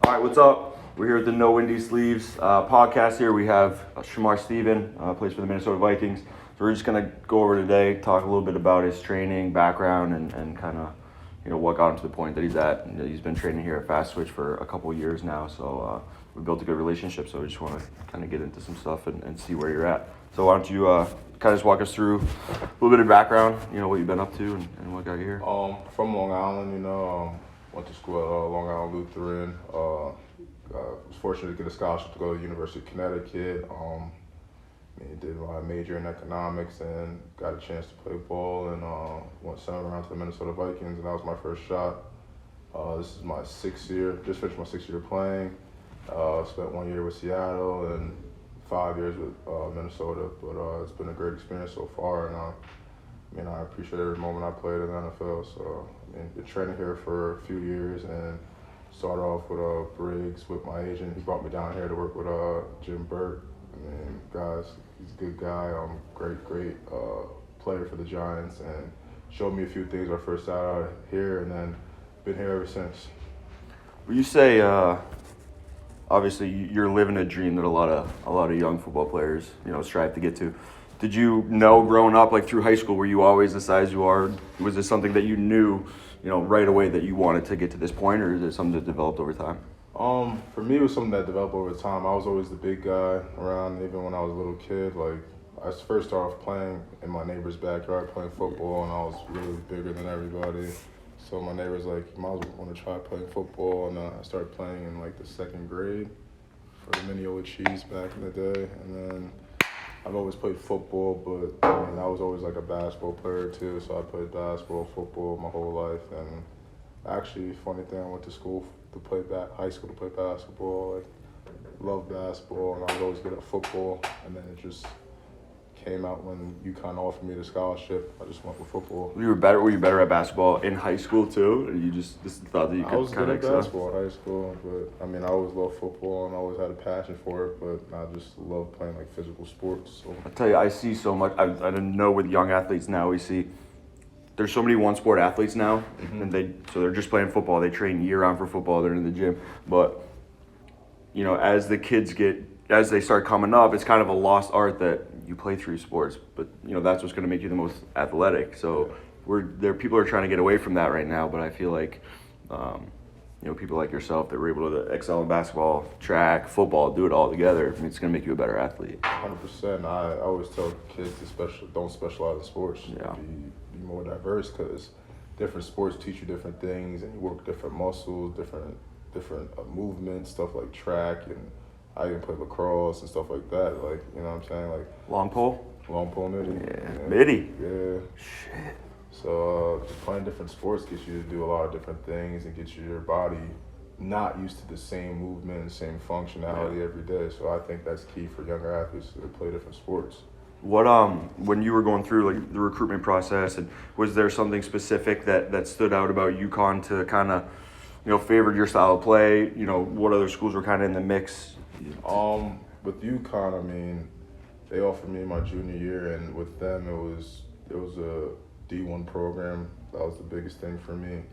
All right, what's up? We're here at the No Windy Sleeves podcast here. We have Shamar plays for the Minnesota Vikings. So we're just going to go over today, talk a little bit about his training, background, and kind of, what got him to the point that he's at. He's been training here at Fast Switch for a couple of years now, so we built a good relationship. So we just want to kind of get into some stuff and see where you're at. So why don't you kind of just walk us through a little bit of background, what you've been up to and what got you here? From Long Island, went to school at Long Island Lutheran. Was fortunate to get a scholarship to go to the University of Connecticut. Did my major in economics and got a chance to play ball and went 7th round to the Minnesota Vikings, and that was my first shot. This is my 6th year, just finished my 6th year playing. Spent 1 year with Seattle and 5 years with Minnesota, but it's been a great experience so far, and I appreciate every moment I played in the NFL. So, been training here for a few years and started off with Briggs with my agent. He brought me down here to work with Jim Burke. Guys, he's a good guy. Great player for the Giants, and showed me a few things our first out here, and then been here ever since. Well, you say obviously you're living a dream that a lot of young football players strive to get to. Did you know growing up, like through high school, were you always the size you are? Was this something that you knew right away that you wanted to get to this point, or is it something that developed over time? For me, it was something that developed over time. I was always the big guy around, even when I was a little kid. Like, I first started off playing in my neighbor's backyard, playing football, and I was really bigger than everybody. So my neighbor's like, you might as well want to try playing football, and I started playing in like the 2nd grade for the Mini Old Cheese back in the day. And then I've always played football, but I was always like a basketball player too. So I played basketball, football my whole life. And actually, funny thing, I went to school to play high school to play basketball. I loved basketball, and I was always good at football. And then it just came out when UConn offered me the scholarship. I just went with football. Were you better at basketball in high school too, or you just thought that you could kind of excel? I was good at basketball in high school, but I always loved football and I always had a passion for it. But I just love playing like physical sports. So I tell you, I see so much. I didn't know with young athletes now we see. There's so many one-sport athletes now, and they're just playing football. They train year-round for football. They're in the gym, but as the kids as they start coming up, it's kind of a lost art that you play 3 sports, but that's what's going to make you the most athletic. So people are trying to get away from that right now, but I feel like people like yourself that were able to excel in basketball, track, football, do it all together. It's going to make you a better athlete. 100%. I always tell kids to don't specialize in sports. Yeah. Be more diverse, because different sports teach you different things, and you work different muscles, different movements, stuff like track, and I even play lacrosse and stuff like that. Like, you know what I'm saying? Like long pole midi. Yeah. Midi. Yeah. Shit. So just playing different sports gets you to do a lot of different things and gets your body not used to the same movement and same functionality every day. So I think that's key for younger athletes to play different sports. What when you were going through like the recruitment process, and was there something specific that stood out about UConn to kind of favored your style of play? What other schools were kind of in the mix? With UConn, they offered me my junior year, and with them it was a D1 program. That was the biggest thing for me.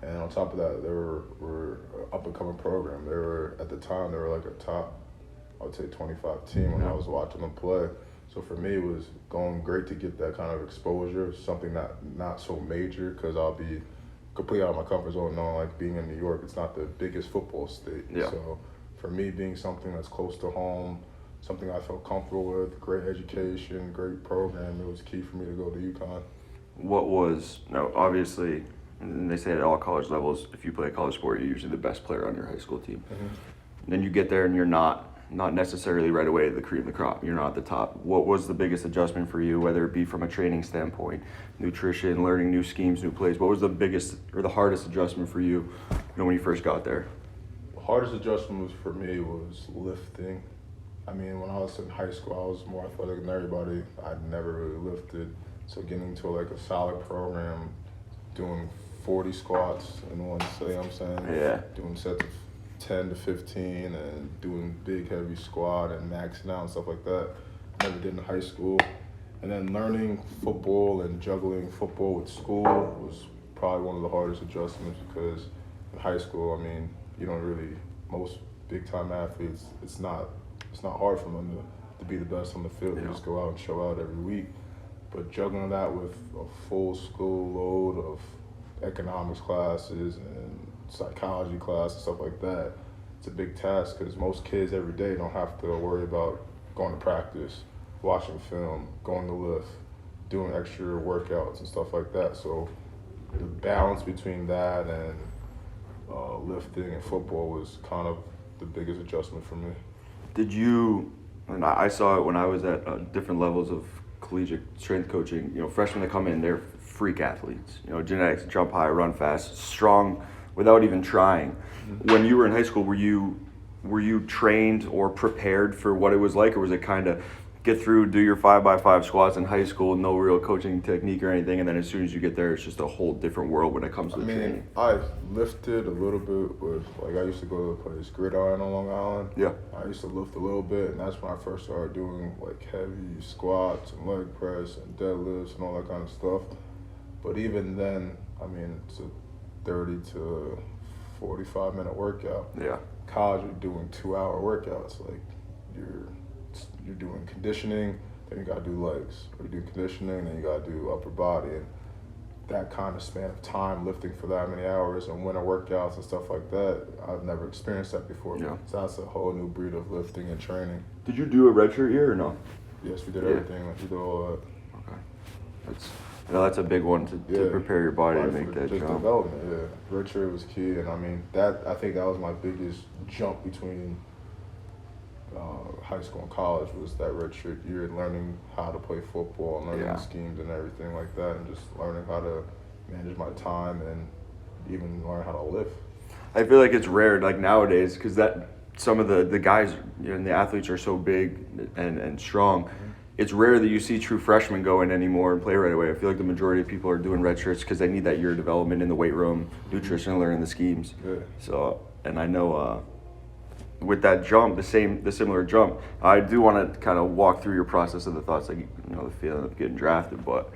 And on top of that, they were an up-and-coming program. They were, at the time, they were like a top, I would say 25 team when I was watching them play. So for me, it was going great to get that kind of exposure, something not so major, because I'll be completely out of my comfort zone knowing, like, being in New York, it's not the biggest football state. Yeah. So for me, being something that's close to home, something I felt comfortable with, great education, great program, it was key for me to go to UConn. What was, obviously, and they say at all college levels, if you play a college sport, you're usually the best player on your high school team. Mm-hmm. Then you get there and you're not necessarily right away the cream of the crop. You're not at the top. What was the biggest adjustment for you, whether it be from a training standpoint, nutrition, learning new schemes, new plays? What was the biggest or the hardest adjustment for you, when you first got there? The hardest adjustment for me was lifting. When I was in high school, I was more athletic than everybody. I'd never really lifted. So getting into like a solid program, doing 40 squats in one set, Yeah. Doing sets of 10 to 15 and doing big heavy squat and maxing out and stuff like that. Never did in high school. And then learning football and juggling football with school was probably one of the hardest adjustments, because in high school, you don't really most big time athletes, it's not hard for them to be the best on the field. They just go out and show out every week. But juggling that with a full school load of economics classes and psychology classes, stuff like that, it's a big task because most kids every day don't have to worry about going to practice, watching film, going to lift, doing extra workouts and stuff like that. So the balance between that and lifting and football was kind of the biggest adjustment for me. Did you, and I saw it when I was at different levels of collegiate strength coaching, freshmen that come in, they're freak athletes. Genetics, jump high, run fast, strong without even trying. Mm-hmm. When you were in high school, were you trained or prepared for what it was like, or was it kind of get through, do your 5x5 squats in high school, no real coaching technique or anything, and then as soon as you get there, it's just a whole different world when it comes to training? I lifted a little bit with, I used to go to the place Gridiron on Long Island. Yeah. I used to lift a little bit, and that's when I first started doing heavy squats and leg press and deadlifts and all that kind of stuff. But even then, it's a 30 to 45-minute workout. Yeah. College, you're doing 2-hour workouts. You're doing conditioning, then you gotta do legs. Or you do conditioning, then you gotta do upper body. And that kind of span of time, lifting for that many hours and winter workouts and stuff like that, I've never experienced that before. Yeah. So that's a whole new breed of lifting and training. Did you do a redshirt year or no? Yes, we did everything. We did all that. Okay. That's a big one to prepare your body to make that jump. Development, yeah. Redshirt was key, and I think that was my biggest jump between high school and college was that redshirt year, learning how to play football and learning the schemes and everything like that, and just learning how to manage my time and even learn how to lift. I feel like it's rare nowadays because that some of the guys and the athletes are so big and strong. Mm-hmm. It's rare that you see true freshmen go in anymore and play right away. I feel like the majority of people are doing red shirts because they need that year of development in the weight room, nutrition, learning the schemes. Yeah. So, and I know with that jump, the similar jump, I do want to kind of walk through your process of the thoughts, the feeling of getting drafted, but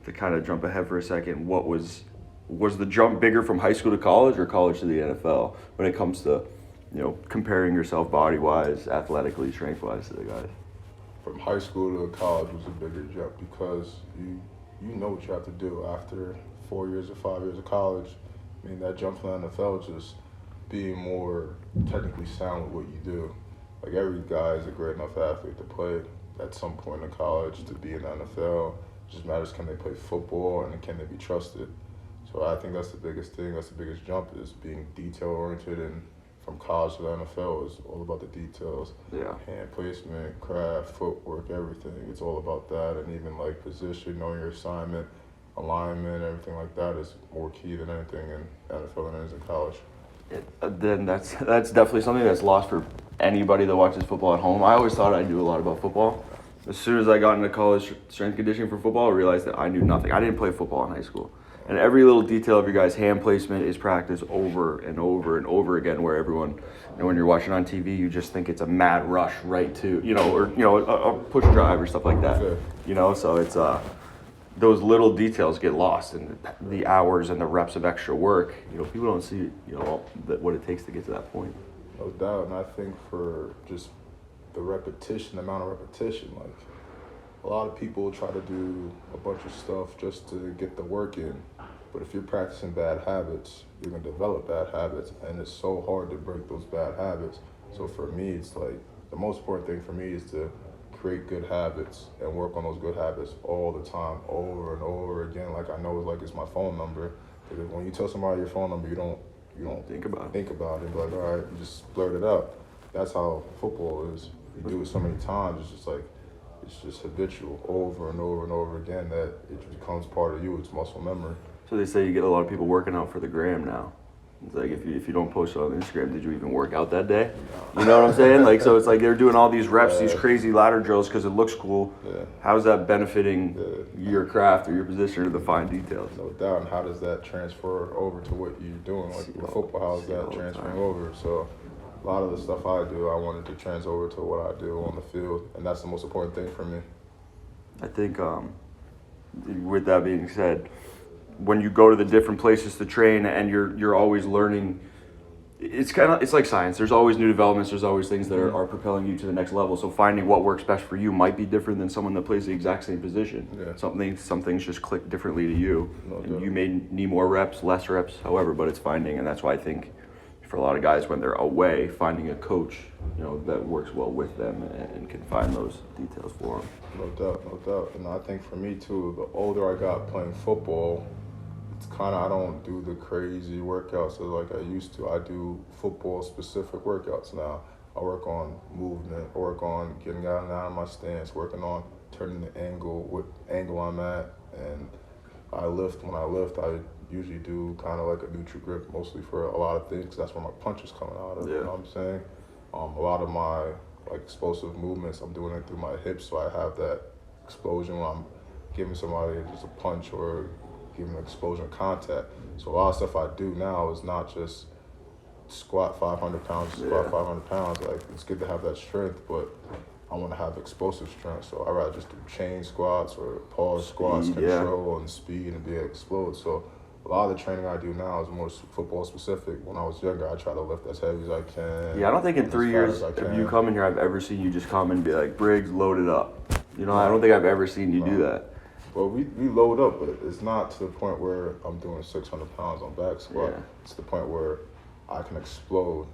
to kind of jump ahead for a second, what was the jump bigger from high school to college or college to the NFL when it comes to, comparing yourself body-wise, athletically, strength-wise to the guys? From high school to college was a bigger jump because you know what you have to do after 4 years or 5 years of college. That jump from the NFL just being more technically sound with what you do. Every guy is a great enough athlete to play at some point in college to be in the NFL. It just matters, can they play football and can they be trusted? So I think that's the biggest thing. That's the biggest jump, is being detail oriented, and from college to the NFL is all about the details. Yeah. Hand placement, craft, footwork, everything. It's all about that, and even position, knowing your assignment, alignment, everything like that is more key than anything in NFL than it is in college. Then that's definitely something that's lost for anybody that watches football at home. I always thought I knew a lot about football. As soon as I got into college strength conditioning for football, I realized that I knew nothing. I didn't play football in high school. And every little detail of your guys' hand placement is practiced over and over and over again, where everyone, when you're watching on TV, you just think it's a mad rush right to, a push drive or stuff like that. Yeah. So it's those little details get lost in the hours and the reps of extra work. People don't see, what it takes to get to that point. No doubt, and I think for just the repetition, the amount of repetition, a lot of people try to do a bunch of stuff just to get the work in. But if you're practicing bad habits, you're going to develop bad habits, and it's so hard to break those bad habits. So for me, it's the most important thing for me is to create good habits and work on those good habits all the time, over and over again. I know it's my phone number. Because when you tell somebody your phone number, you don't think about it. All right, you just blurt it out. That's how football is. You do it so many times, it's just habitual, over and over and over again, that it becomes part of you. It's muscle memory. So they say you get a lot of people working out for the gram now. It's if you don't post it on Instagram, did you even work out that day? No. You know what I'm saying? So it's they're doing all these reps, these crazy ladder drills because it looks cool. Yeah. How's that benefiting your craft or your position or the fine details? No doubt. And how does that transfer over to what you're doing? With football, how's that transferring over? So a lot of the stuff I do, I wanted to transfer over to what I do on the field, and that's the most important thing for me. I think with that being said, when you go to the different places to train and you're always learning It's like science. There's always new developments. There's always things that are propelling you to the next level. So finding what works best for you might be different than someone that plays the exact same position. Yeah. Some things just click differently to you. No And doubt. you may need more reps, less reps, however, but it's finding, and that's why I think for a lot of guys when they're away, finding a coach, that works well with them and can find those details for them. No doubt, no doubt. And I think for me too, the older I got playing football, it's kind of, I don't do the crazy workouts like I used to. I do football specific workouts now. I work on movement, I work on getting out and out of my stance, working on turning the angle, what angle I'm at. And when I lift, I usually do kind of like a neutral grip, mostly for a lot of things, 'cause that's where my punch is coming out of, Yeah. you know what I'm saying? A lot of my like explosive movements, I'm doing it through my hips, so I have that explosion when I'm giving somebody just a punch or giving an explosion of contact. So a lot of stuff I do now is not just squat 500 pounds, squat Yeah. 500 pounds. Like, it's good to have that strength, but I want to have explosive strength. So I'd rather just do chain squats or pause squats, Speed, yeah. control and speed and be able to explode. So a lot of the training I do now is more football specific. When I was younger, I try to lift as heavy as I can. Yeah, I don't think in as 3 fast years as I of can. you coming here, I've ever seen you just come and be like, Briggs, load it up. I don't think I've ever seen you do that. Well, we load up, but it's not to the point where I'm doing 600 pounds on back squat. Yeah. It's the point where I can explode,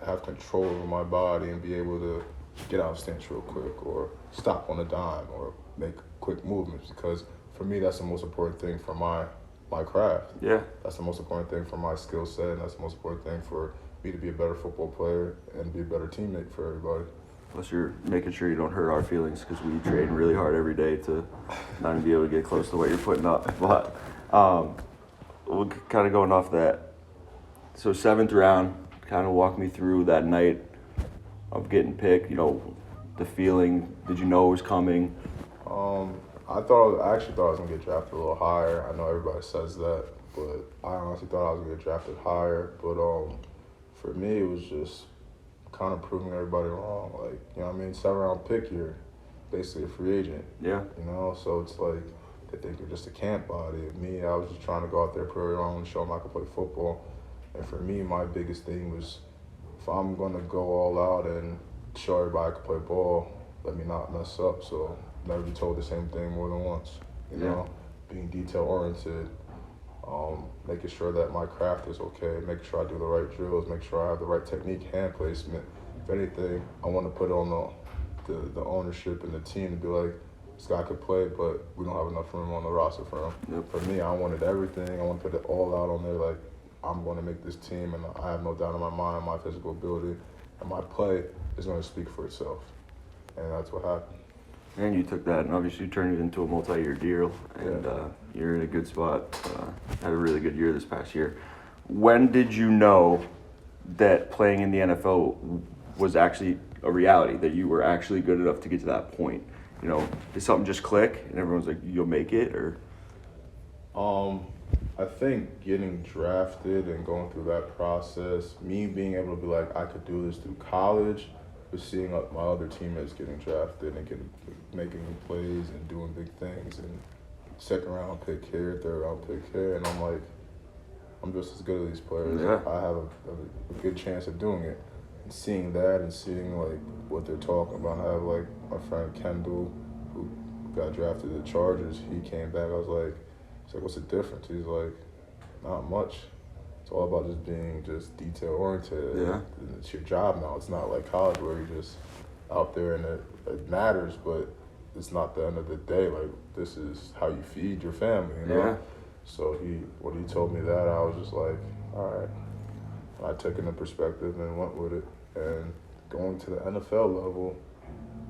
have control over my body, and be able to get out of stance real quick, or stop on a dime, or make quick movements. Because for me, that's the most important thing for my craft. Yeah. That's the most important thing for my skill set, and that's the most important thing for me to be a better football player and be a better teammate for everybody. Plus, you're making sure you don't hurt our feelings because we train really hard every day to not even be able to get close to what you're putting up. But we're kind of going off that. So 7th round, kind of walk me through that night of getting picked. The feeling. Did you know it was coming? I actually thought I was gonna get drafted a little higher. I know everybody says that, but I honestly thought I was gonna get drafted higher. But for me, it was just kind of proving everybody wrong. Like, 7th-round pick, you're basically a free agent. Yeah. So it's like they think you're just a camp body. Me, I was just trying to go out there, prove it wrong, and show them I could play football. And for me, my biggest thing was, if I'm gonna go all out and show everybody I could play ball, let me not mess up. So never be told the same thing more than once. Being detail oriented, making sure that my craft is okay, making sure I do the right drills, make sure I have the right technique, hand placement. If anything, I want to put on the ownership and the team to be like, this guy could play, but we don't have enough room on the roster for him. Yep. For me, I wanted everything. I want to put it all out on there. Like, I'm going to make this team, and I have no doubt in my mind, my physical ability, and my play is going to speak for itself. And that's what happened. And you took that and obviously turned it into a multi-year deal, and you're in a good spot. Had a really good year this past year. When did you know that playing in the NFL was actually a reality, that you were actually good enough to get to that point? Did something just click and everyone's like, you'll make it, or? I think getting drafted and going through that process, me being able to be like, I could do this through college, was seeing my other teammates getting drafted and making plays and doing big things, and 2nd-round pick here, 3rd-round pick here, and I'm like, I'm just as good as these players. Yeah. I have a good chance of doing it. And seeing that and seeing like what they're talking about, I have like my friend Kendall, who got drafted to the Chargers. He came back. I was like, what's the difference? He's like, not much. It's all about just being detail oriented. Yeah. And it's your job now. It's not like college where you're just out there and it matters, but it's not the end of the day. Like, this is how you feed your family, Yeah. So when he told me that, I was just like, all right. And I took it in perspective and went with it. And going to the NFL level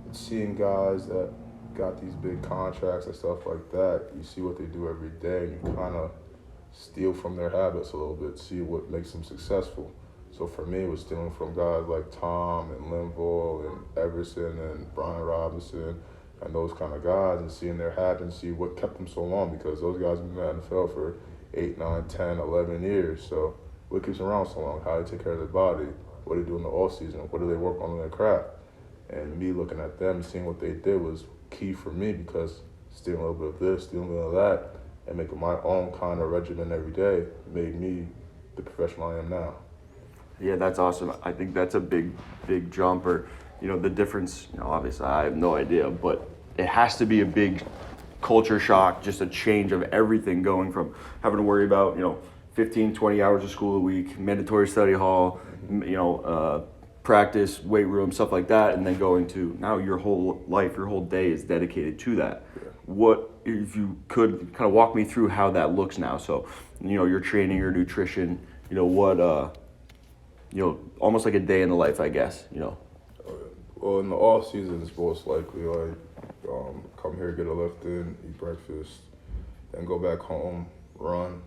and seeing guys that got these big contracts and stuff like that, you see what they do every day, and you kind of steal from their habits a little bit, see what makes them successful. So for me, it was stealing from guys like Tom and Linville and Everson and Brian Robinson and those kind of guys, and seeing their habits, see what kept them so long, because those guys have been in the NFL for 8, 9, 10, 11 years. So what keeps them around so long? How do they take care of their body? What do they do in the off season? What do they work on in their craft? And me looking at them and seeing what they did was key for me, because stealing a little bit of this, stealing a little of that, and making my own kind of regimen every day made me the professional I am now. Yeah, that's awesome. I think that's a big jump. Or, the difference. Obviously, I have no idea, but it has to be a big culture shock, just a change of everything, going from having to worry about 15, 20 hours of school a week, mandatory study hall, practice, weight room, stuff like that, and then going to now your whole life, your whole day is dedicated to that. What, if you could kind of walk me through how that looks now? So, your training, your nutrition, almost like a day in the life, I guess. Well, in the off season, it's most likely like come here, get a lift in, eat breakfast, then go back home, run.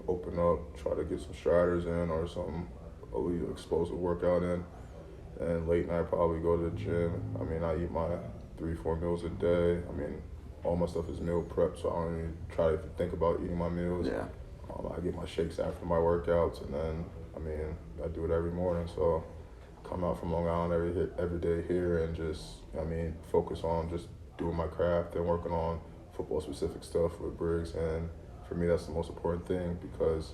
Open up, try to get some striders in or something, explosive workout in. And late night, probably go to the gym. I eat my 3-4 meals a day. All my stuff is meal prep, so I don't even try to think about eating my meals. Yeah. I get my shakes after my workouts, and then, I do it every morning. So come out from Long Island every day here and just, focus on just doing my craft and working on football-specific stuff with Briggs. And for me, that's the most important thing, because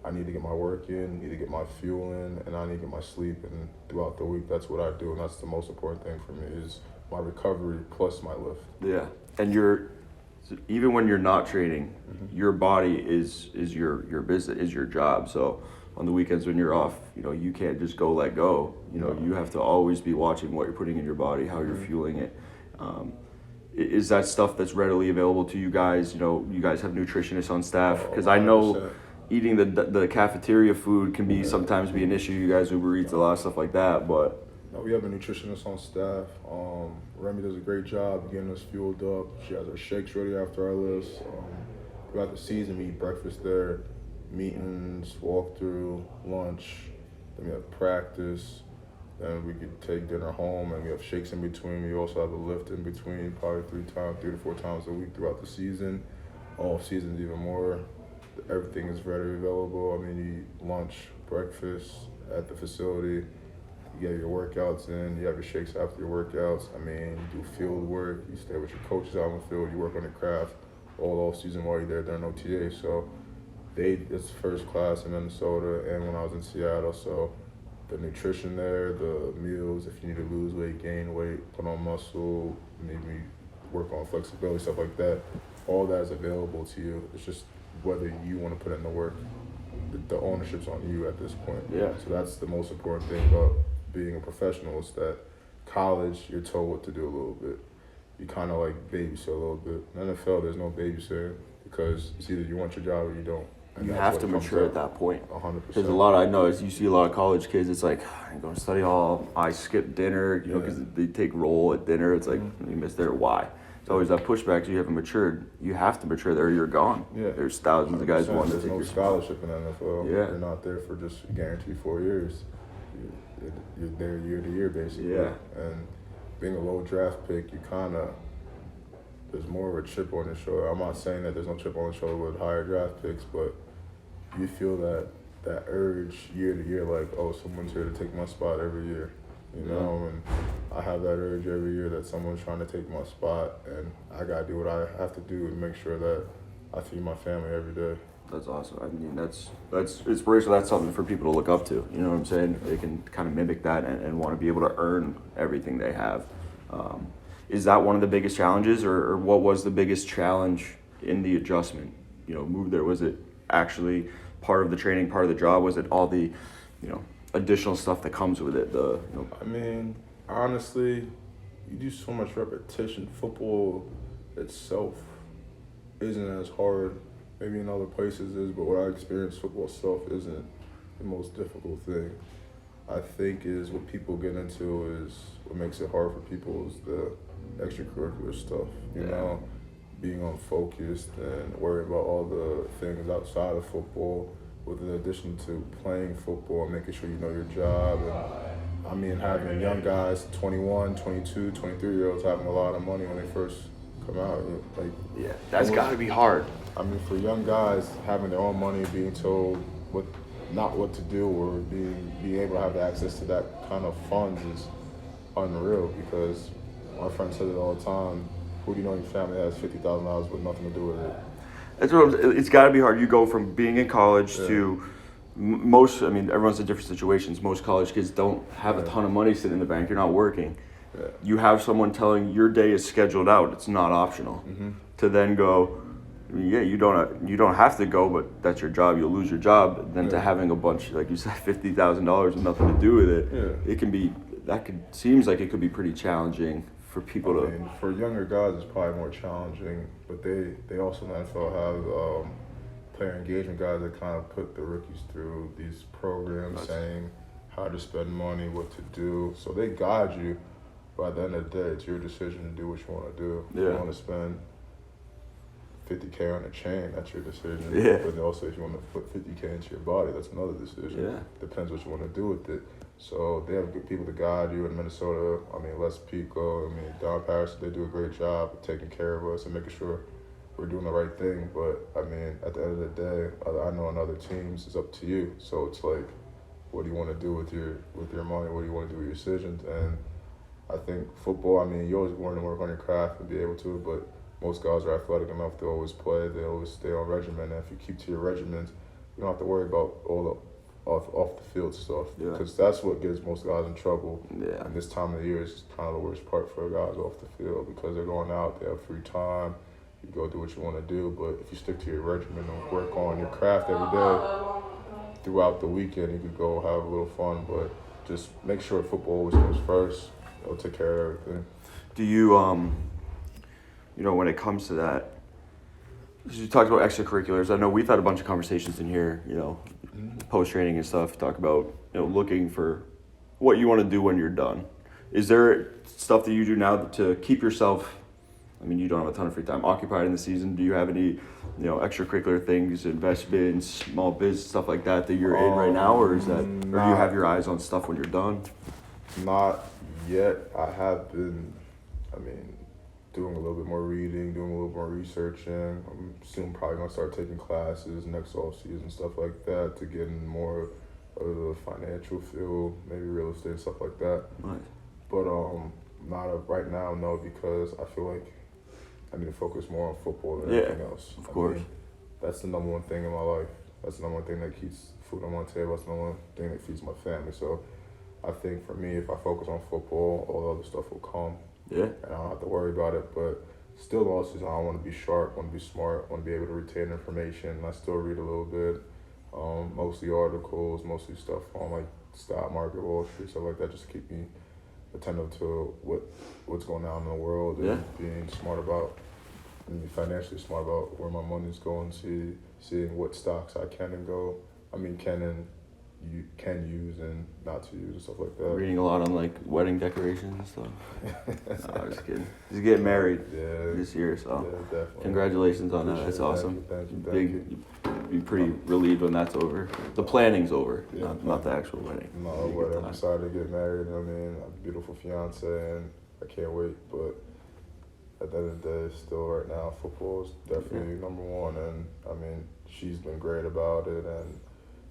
I need to get my work in, need to get my fuel in, and I need to get my sleep. And throughout the week, that's what I do, and that's the most important thing for me, is my recovery plus my lift. Yeah, and even when you're not training, your body is your business, is your job. So on the weekends when you're off, you can't just let go. You have to always be watching what you're putting in your body, how you're fueling it. Is that stuff that's readily available to you guys? You guys have nutritionists on staff? Because I know eating the cafeteria food can be sometimes be an issue. You guys Uber Eats, a lot of stuff like that, but. No, we have a nutritionist on staff. Remy does a great job getting us fueled up. She has our shakes ready after our lifts. Throughout the season, we eat breakfast there, meetings, walkthrough, lunch. Then we have practice. Then we could take dinner home, and we have shakes in between. We also have a lift in between, probably 3 to 4 times a week throughout the season. Off seasons even more. Everything is readily available. You eat lunch, breakfast at the facility. You get your workouts in, you have your shakes after your workouts. You do field work, you stay with your coaches out in the field, you work on your craft all off season while you're there during OTA. So it's first class in Minnesota and when I was in Seattle. So the nutrition there, the meals, if you need to lose weight, gain weight, put on muscle, maybe work on flexibility, stuff like that, all that is available to you. It's just whether you want to put in the work. The ownership's on you at this point. Yeah. So that's the most important thing about being a professional, is that college, you're told what to do a little bit. You kind of babysit a little bit. In the NFL, there's no babysitting, because it's either you want your job or you don't. You have to mature at that point. 100%. Because I know is you see a lot of college kids, it's like, I go to study hall, I skip dinner, because they take roll at dinner. It's like, you miss there, why? It's always that pushback, so you haven't matured. You have to mature there, you're gone. Yeah. There's thousands of guys wanting to take your spot. There's no scholarship in the NFL. Yeah. You're not there for just guaranteed 4 years. You're there year to year, basically. Yeah. And being a low draft pick, there's more of a chip on your shoulder. I'm not saying that there's no chip on the shoulder with higher draft picks, but you feel that urge year to year, someone's here to take my spot every year. And I have that urge every year that someone's trying to take my spot, and I gotta do what I have to do to make sure that I feed my family every day. That's awesome. That's inspirational. That's something for people to look up to. You know what I'm saying? They can kind of mimic that and want to be able to earn everything they have. Is that one of the biggest challenges, or what was the biggest challenge in the adjustment? Move there. Was it actually part of the training, part of the job? Was it all the, additional stuff that comes with it? Honestly, you do so much repetition. Football itself isn't as hard. Maybe in other places is, but what I experienced, football itself isn't the most difficult thing. I think is what people get into is what makes it hard for people is the extracurricular stuff. Being unfocused and worrying about all the things outside of football, with in addition to playing football and making sure you know your job. And having young guys, 21, 22, 23-year-olds having a lot of money when they first come out. That's got to be hard. For young guys, having their own money, being told not what to do, or being able to have access to that kind of funds is unreal, because my friend said it all the time, who do you know in your family has $50,000 with nothing to do with it? It's got to be hard. You go from being in college to most, I mean, everyone's in different situations. Most college kids don't have a ton of money sitting in the bank. You're not working. Yeah. You have someone telling your day is scheduled out. It's not optional. To then go, yeah, you don't have to go, but that's your job. You'll lose your job. Then to having a bunch, like you said, $50,000 with nothing to do with it, it can be, seems like it could be pretty challenging for people to. I mean, for younger guys, it's probably more challenging, but they also in the NFL have player engagement guys that kind of put the rookies through these programs saying how to spend money, what to do. So they guide you, but at the end of the day, it's your decision to do what you want to do. If you want to spend $50K on a chain, that's your decision. Yeah. But also, if you want to put $50K into your body, that's another decision. Yeah. Depends what you want to do with it. So they have good people to guide you in Minnesota. I mean, Les Pico, I mean, Don Paris, they do a great job of taking care of us and making sure we're doing the right thing. But, I mean, at the end of the day, I know on other teams, it's up to you. So it's like, what do you want to do with your money? What do you want to do with your decisions? And I think football, I mean, you always want to work on your craft and be able to, but most guys are athletic enough to always play. They always stay on regimen. And if you keep to your regimens, you don't have to worry about all the off the field stuff, because that's what gets most guys in trouble. Yeah. And this time of the year is kind of the worst part for guys off the field, because they're going out, they have free time, you go do what you want to do. But if you stick to your regimen and work on your craft every day, throughout the weekend you could go have a little fun. But just make sure football always comes first. It'll take care of everything. Do you, you know, when it comes to that, you talked about extracurriculars. I know we've had a bunch of conversations in here, you know, post-training and stuff, talk about, you know, looking for what you want to do when you're done. Is there stuff that you do now to keep yourself, I mean, you don't have a ton of free time, occupied in the season? Do you have any, you know, extracurricular things, investments, small business, stuff like that you're in right now? Or is that, or do you have your eyes on stuff when you're done? Not yet. I have been, I mean, doing a little bit more reading, doing a little more researching. I'm soon probably going to start taking classes next off-season, stuff like that, to get in more of the financial field, maybe real estate, stuff like that. Nice. But not right now, no, because I feel like I need to focus more on football than anything else. Of course. I mean, that's the number one thing in my life. That's the number one thing that keeps food on my table. That's the number one thing that feeds my family. So I think for me, if I focus on football, all the other stuff will come. Yeah. And I don't have to worry about it. But still all season, I want to be sharp, want to be smart, want to be able to retain information. I still read a little bit, mostly articles, mostly stuff on like stock market, Wall Street, stuff like that, just to keep me attentive to what's going on in the world, and being smart about, and financially smart about where my money's going, seeing what stocks I can and you can use and not to use and stuff like that. Reading a lot on like wedding decorations and stuff. No, I'm just kidding. He's getting married this year, so definitely. Congratulations on that. That's awesome. Thank you. You'd be pretty relieved when that's over. The planning's over, not the actual wedding. No, but I'm excited to get married. I mean, I have a beautiful fiance, and I can't wait. But at the end of the day, still right now, football is definitely number one. And I mean, she's been great about it, and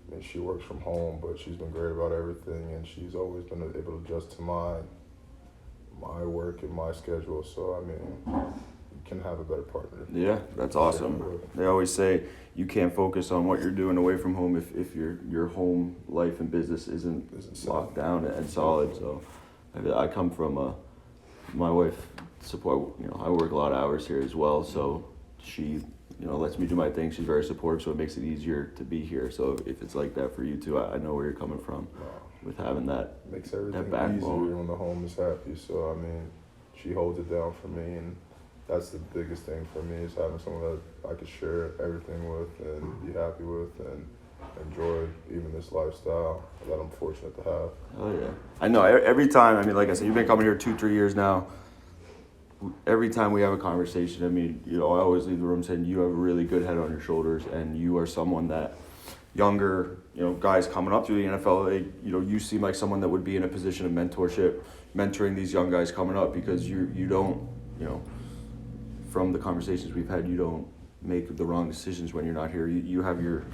I mean, she works from home, but she's been great about everything, and she's always been able to adjust to my work and my schedule. So I mean, you can have a better partner. Yeah, that's awesome. They always say you can't focus on what you're doing away from home if your home life and business isn't locked down and solid. So I come from my wife support. You know, I work a lot of hours here as well, so she, you know, lets me do my thing. She's very supportive, so it makes it easier to be here. So if it's like that for you too, I know where you're coming from with having that. Makes everything that backbone. easier when the home is happy. So I mean, she holds it down for me, and that's the biggest thing for me, is having someone that I could share everything with and be happy with and enjoy even this lifestyle that I'm fortunate to have. Oh yeah, I know. Every time, I mean, like I said, you've been coming here 2-3 years now. Every time we have a conversation, I mean, you know, I always leave the room saying you have a really good head on your shoulders, and you are someone that younger, you know, guys coming up through the NFL, you know, you seem like someone that would be in a position of mentorship, mentoring these young guys coming up, because you don't, you know, from the conversations we've had, you don't make the wrong decisions when you're not here. You have your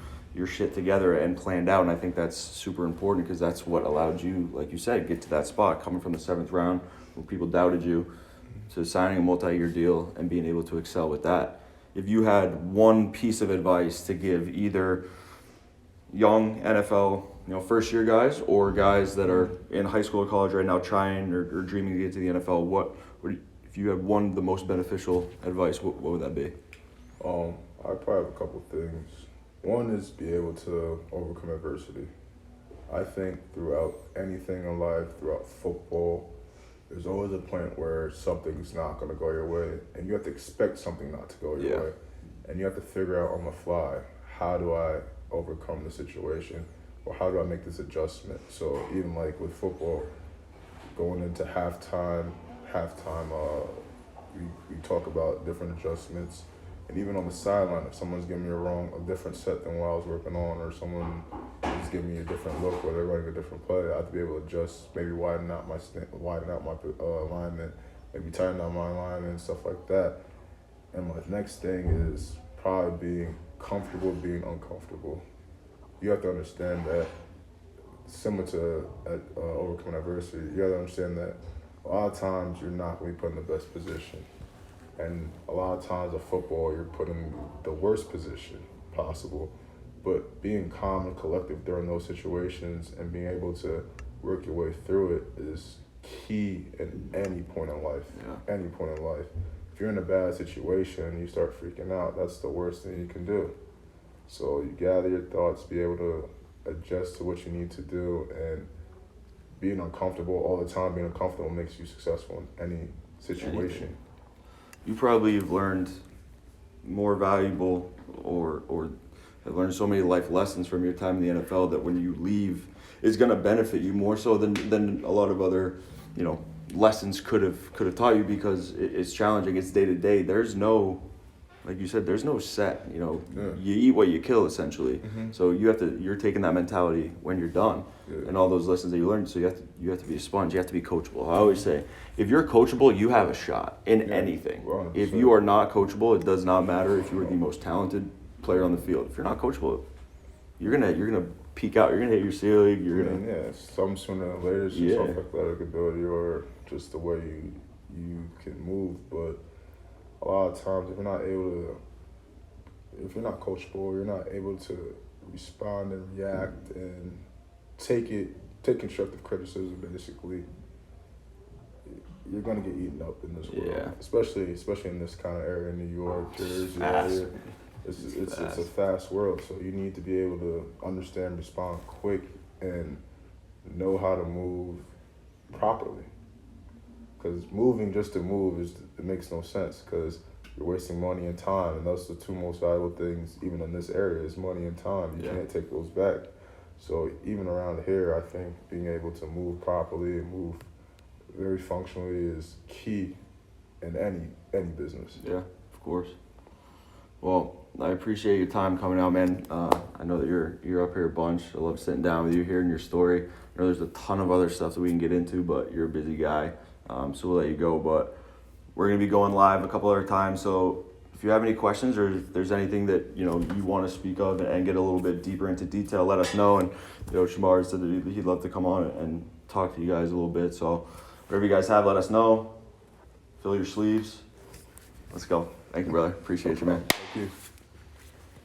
shit together and planned out, and I think that's super important, because that's what allowed you, like you said, get to that spot, coming from the 7th round where people doubted you, to signing a multi-year deal and being able to excel with that. If you had one piece of advice to give either young NFL, first year guys or guys that are in high school or college right now trying or dreaming to get to the NFL, if you had one of the most beneficial advice, what would that be? I probably have a couple things. One is be able to overcome adversity. I think throughout anything in life, throughout football, there's always a point where something's not going to go your way, and you have to expect something not to go your way. And you have to figure out on the fly, how do I overcome the situation, or how do I make this adjustment? So even like with football, going into halftime, we talk about different adjustments. And even on the sideline, if someone's giving me a different set than what I was working on, or someone is giving me a different look, or they're running a different play, I have to be able to adjust, maybe widen out my alignment, maybe tighten out my alignment and stuff like that. And my next thing is probably being comfortable being uncomfortable. You have to understand that, similar to overcoming adversity, you have to understand that a lot of times you're not going to be put in the best position. And a lot of times in football, you're put in the worst position possible. But being calm and collective during those situations and being able to work your way through it is key in any point in life. Yeah. Any point in life. If you're in a bad situation and you start freaking out, that's the worst thing you can do. So you gather your thoughts, be able to adjust to what you need to do, and being uncomfortable all the time, being uncomfortable makes you successful in any situation. You probably have learned more valuable or have learned so many life lessons from your time in the NFL that when you leave, it's going to benefit you more so than a lot of other, lessons could have taught you, because it's challenging. It's day to day. There's no, like you said, there's no set. You eat what you kill, essentially. Mm-hmm. So you're taking that mentality when you're done, and all those lessons that you learned. So you have to be a sponge. You have to be coachable. I always say, if you're coachable, you have a shot in anything. 100%. If you are not coachable, it does not matter if you are the most talented player on the field. If you're not coachable, you're gonna peak out. You're gonna hit your ceiling. Some sooner or later, it's just athletic ability or just the way you can move. But a lot of times, if you're not coachable, you're not able to respond and react and take constructive criticism. Basically, you're gonna get eaten up in this world, especially in this kind of area in New York, Jersey area. It's a fast world, so you need to be able to understand, respond quick, and know how to move properly. Because moving just to move it makes no sense, because you're wasting money and time, and those are the two most valuable things, even in this area, is money and time. You can't take those back. So even around here, I think being able to move properly and move very functionally is key in any business. Yeah, of course. Well, I appreciate your time coming out, man. I know that you're up here a bunch. I love sitting down with you, hearing your story. I know there's a ton of other stuff that we can get into, but you're a busy guy, so we'll let you go. But we're going to be going live a couple other times, so if you have any questions or if there's anything that you want to speak of and get a little bit deeper into detail, let us know. And Shamar said that he'd love to come on and talk to you guys a little bit. So whatever you guys have, let us know. Fill your sleeves. Let's go. Thank you, brother. Appreciate you, man. Thank you.